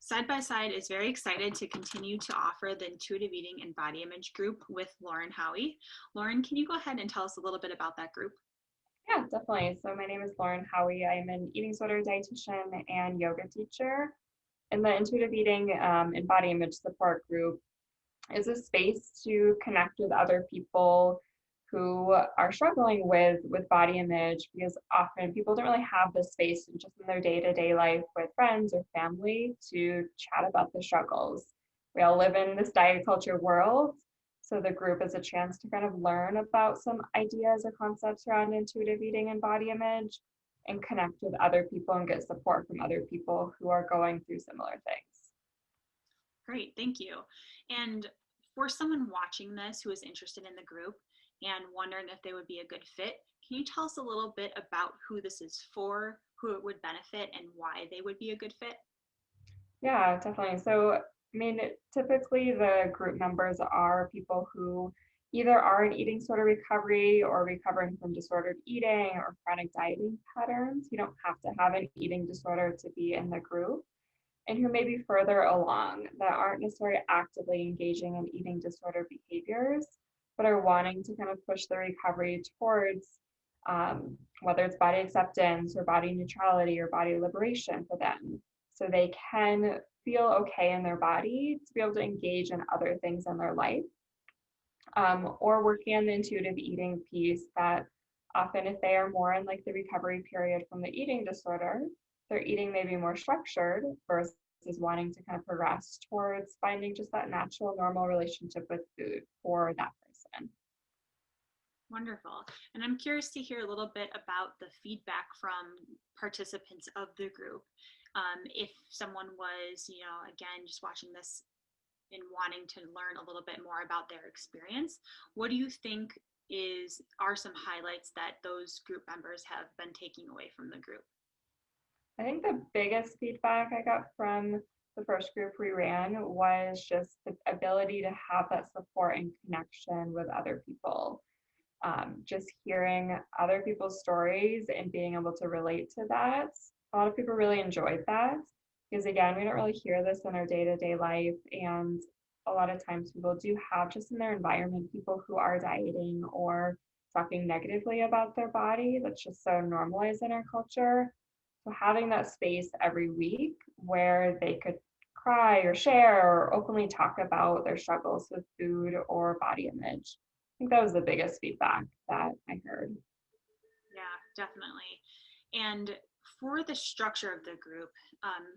Side by Side is very excited to continue to offer the Intuitive Eating and Body Image group with Lauren Haughey. Lauren, can you go ahead and tell us a little bit about that group? Yeah, definitely. So my name is Lauren Haughey. I'm an eating disorder dietitian and yoga teacher. And the Intuitive Eating and Body Image Support Group is a space to connect with other people who are struggling with body image, because often people don't really have the space just in their day-to-day life with friends or family to chat about the struggles. We all live in this diet culture world, so the group is a chance to kind of learn about some ideas or concepts around intuitive eating and body image and connect with other people and get support from other people who are going through similar things. Great, thank you. And for someone watching this who is interested in the group and wondering if they would be a good fit, can you tell us a little bit about who this is for, who it would benefit, and why they would be a good fit? Yeah, definitely. So, I mean, typically the group members are people who either are in eating disorder recovery or recovering from disordered eating or chronic dieting patterns. You don't have to have an eating disorder to be in the group, and who may be further along that aren't necessarily actively engaging in eating disorder behaviors, but are wanting to kind of push the recovery towards whether it's body acceptance or body neutrality or body liberation for them. So they can feel okay in their body to be able to engage in other things in their life, or working on the intuitive eating piece that often if they are more in like the recovery period from the eating disorder, their eating may be more structured versus wanting to kind of progress towards finding just that natural, normal relationship with food for that person. Wonderful. And I'm curious to hear a little bit about the feedback from participants of the group. If someone was, again, just watching this and wanting to learn a little bit more about their experience, what do you think are some highlights that those group members have been taking away from the group? I think the biggest feedback I got from the first group we ran was just the ability to have that support and connection with other people. Just hearing other people's stories and being able to relate to that. A lot of people really enjoyed that because, again, we don't really hear this in our day to day life. And a lot of times people do have just in their environment people who are dieting or talking negatively about their body. That's just so normalized in our culture. So having that space every week where they could cry or share or openly talk about their struggles with food or body image. I think that was the biggest feedback that I heard. Yeah, definitely. And for the structure of the group,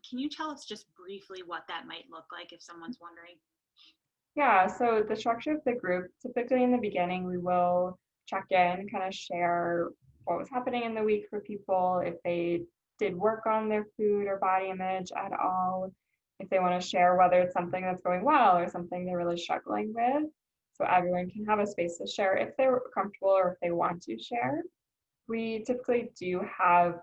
can you tell us just briefly what that might look like if someone's wondering? Yeah, so the structure of the group, typically in the beginning, we will check in, kind of share what was happening in the week for people, if they did work on their food or body image at all, if they want to share whether it's something that's going well or something they're really struggling with. So everyone can have a space to share if they're comfortable or if they want to share. We typically do have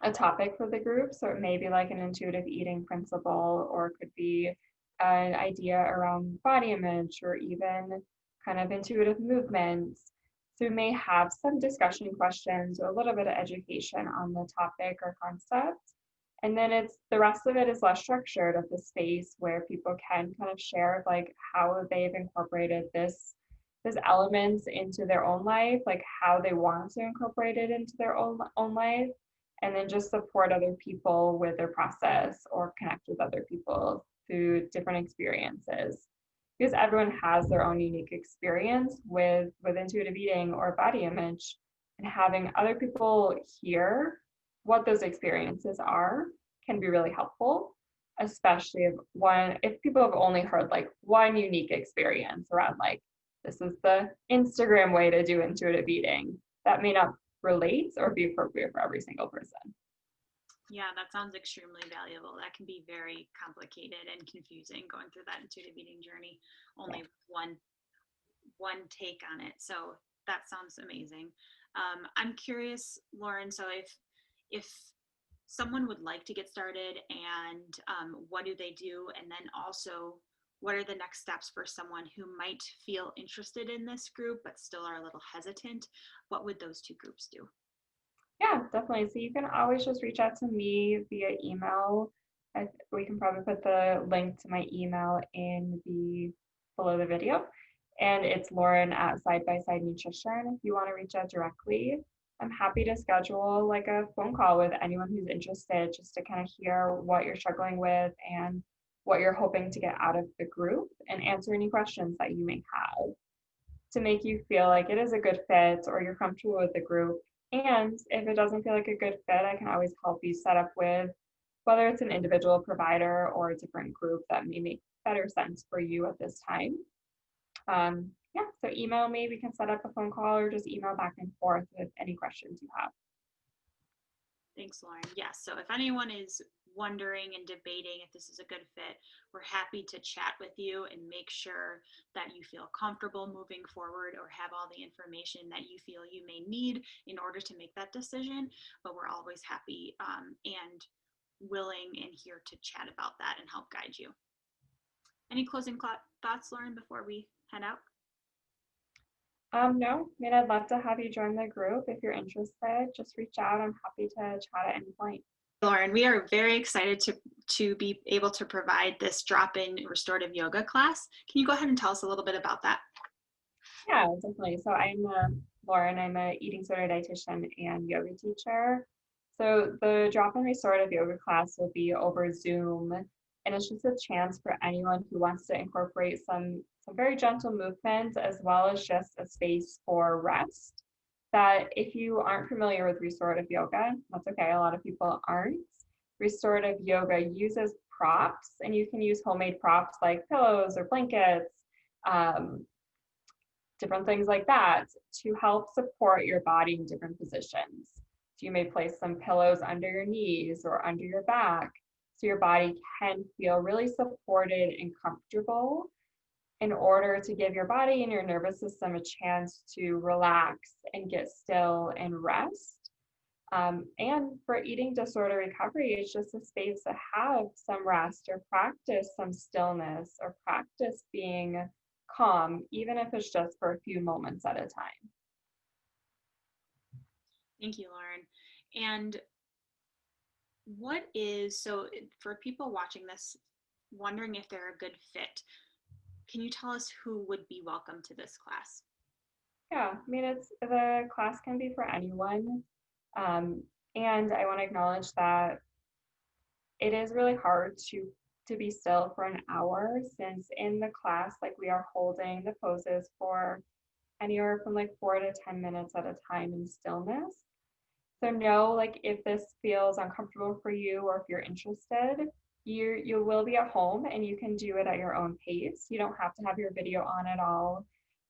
a topic for the group. So it may be like an intuitive eating principle, or it could be an idea around body image, or even kind of intuitive movements. So we may have some discussion questions or a little bit of education on the topic or concept. And then it's the rest of it is less structured of the space where people can kind of share like how they've incorporated this elements into their own life, like how they want to incorporate it into their own life, and then just support other people with their process or connect with other people through different experiences, because everyone has their own unique experience with intuitive eating or body image, and having other people hear what those experiences are can be really helpful, especially if people have only heard like one unique experience around like this is the Instagram way to do intuitive eating. That may not relate or be appropriate for every single person. Yeah, that sounds extremely valuable. That can be very complicated and confusing going through that intuitive eating journey. Yeah. Only one take on it. So that sounds amazing. I'm curious, Lauren. So if someone would like to get started, and what do they do, and then also what are the next steps for someone who might feel interested in this group but still are a little hesitant? What would those two groups do? Yeah, definitely. So you can always just reach out to me via email. We can probably put the link to my email in the below the video. And it's Lauren at Side by Side Nutrition. If you want to reach out directly, I'm happy to schedule like a phone call with anyone who's interested just to kind of hear what you're struggling with and what you're hoping to get out of the group and answer any questions that you may have to make you feel like it is a good fit or you're comfortable with the group. And if it doesn't feel like a good fit, I can always help you set up with whether it's an individual provider or a different group that may make better sense for you at this time. Yeah, so email me, we can set up a phone call or just email back and forth with any questions you have. Thanks, Lauren. Yes, so if anyone is wondering and debating if this is a good fit, we're happy to chat with you and make sure that you feel comfortable moving forward or have all the information that you feel you may need in order to make that decision. But we're always happy and willing and here to chat about that and help guide you. Any closing thoughts, Lauren, before we head out? No, I mean, I'd love to have you join the group. If you're interested, just reach out. I'm happy to chat at any point. Lauren, we are very excited to be able to provide this drop-in restorative yoga class. Can you go ahead and tell us a little bit about that? Yeah, definitely. So I'm Lauren. I'm a eating disorder dietitian and yoga teacher. So the drop-in restorative yoga class will be over Zoom, and it's just a chance for anyone who wants to incorporate some very gentle movements as well as just a space for rest. That if you aren't familiar with restorative yoga, that's okay. A lot of people aren't. Restorative yoga uses props, and you can use homemade props like pillows or blankets. Different things like that to help support your body in different positions. So you may place some pillows under your knees or under your back so your body can feel really supported and comfortable in order to give your body and your nervous system a chance to relax and get still and rest. And for eating disorder recovery, it's just a space to have some rest or practice some stillness or practice being calm, even if it's just for a few moments at a time. Thank you, Lauren. And so for people watching this, wondering if they're a good fit, can you tell us who would be welcome to this class? Yeah, I mean, the class can be for anyone. And I want to acknowledge that it is really hard to be still for an hour, since in the class, like, we are holding the poses for anywhere from like 4 to 10 minutes at a time in stillness. So know, like, if this feels uncomfortable for you or if you're interested, you will be at home and you can do it at your own pace. You don't have to have your video on at all.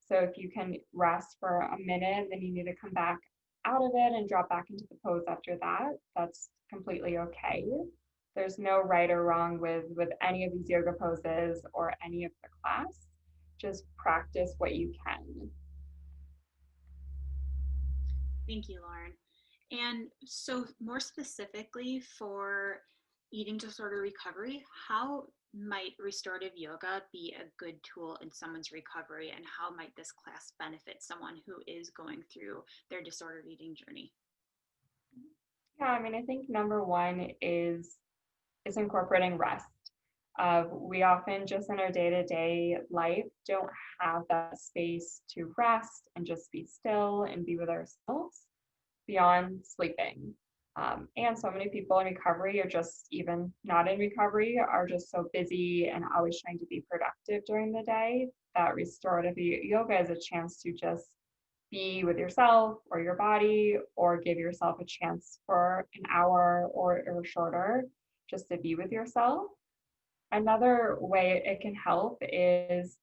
So if you can rest for a minute, then you need to come back out of it and drop back into the pose after that. That's completely okay. There's no right or wrong with any of these yoga poses or any of the class. Just practice what you can. Thank you, Lauren. And so more specifically for eating disorder recovery, how might restorative yoga be a good tool in someone's recovery, and how might this class benefit someone who is going through their disordered eating journey? Yeah, I mean, I think number one is incorporating rest. We often just in our day-to-day life don't have that space to rest and just be still and be with ourselves beyond sleeping. And so many people in recovery, or just even not in recovery, are just so busy and always trying to be productive during the day that restorative yoga is a chance to just be with yourself or your body, or give yourself a chance for an hour or shorter just to be with yourself. Another way it can help is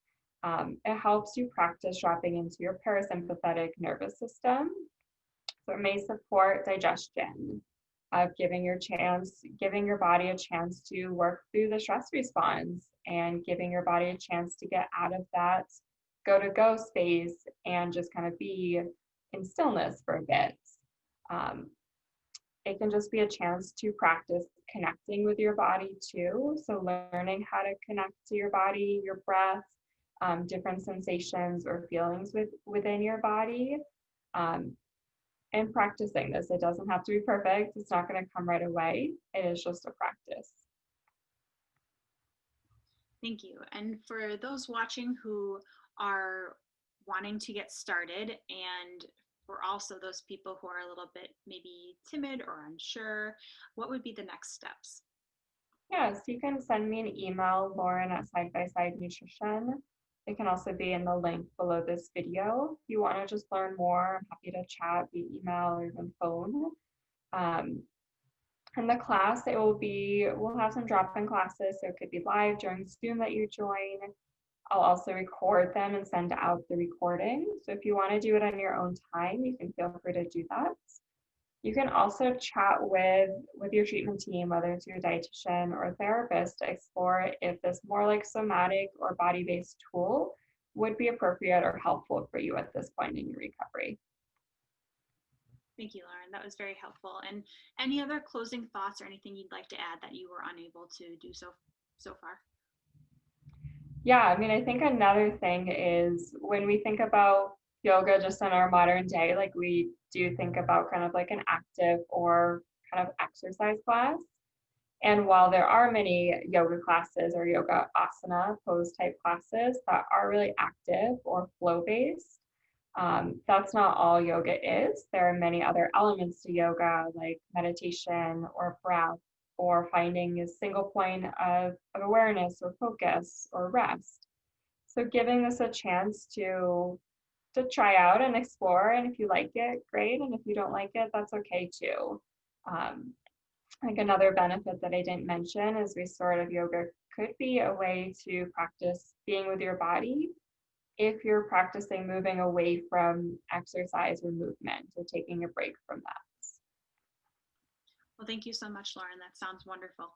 it helps you practice dropping into your parasympathetic nervous system. So it may support digestion, of giving your body a chance to work through the stress response and giving your body a chance to get out of that go space and just kind of be in stillness for a bit. It can just be a chance to practice connecting with your body too. So learning how to connect to your body, your breath, different sensations or feelings within your body. And practicing this. It doesn't have to be perfect. It's not going to come right away. It is just a practice. Thank you. And for those watching who are wanting to get started, and for also those people who are a little bit maybe timid or unsure, what would be the next steps? Yeah, so you can send me an email, Lauren at Side by Side Nutrition. It can also be in the link below this video. If you want to just learn more, I'm happy to chat via email or even phone. Um, in the class, we'll have some drop-in classes, so it could be live during Zoom that you join. I'll also record them and send out the recording. So if you want to do it on your own time, you can feel free to do that. You can also chat with your treatment team, whether it's your dietitian or therapist, to explore if this more like somatic or body-based tool would be appropriate or helpful for you at this point in your recovery. Thank you, Lauren. That was very helpful. And any other closing thoughts or anything you'd like to add that you were unable to do so far? Yeah, I mean, I think another thing is when we think about yoga just in our modern day, like we do think about kind of like an active or kind of exercise class. And while there are many yoga classes or yoga asana pose type classes that are really active or flow based, that's not all yoga is. There are many other elements to yoga, like meditation or breath, or finding a single point of awareness or focus or rest. So giving this a chance to try out and explore, and if you like it, great, and if you don't like it, that's okay too. Um, like another benefit that I didn't mention is restorative yoga could be a way to practice being with your body if you're practicing moving away from exercise or movement or taking a break from that. Well, thank you so much, Lauren. That sounds wonderful.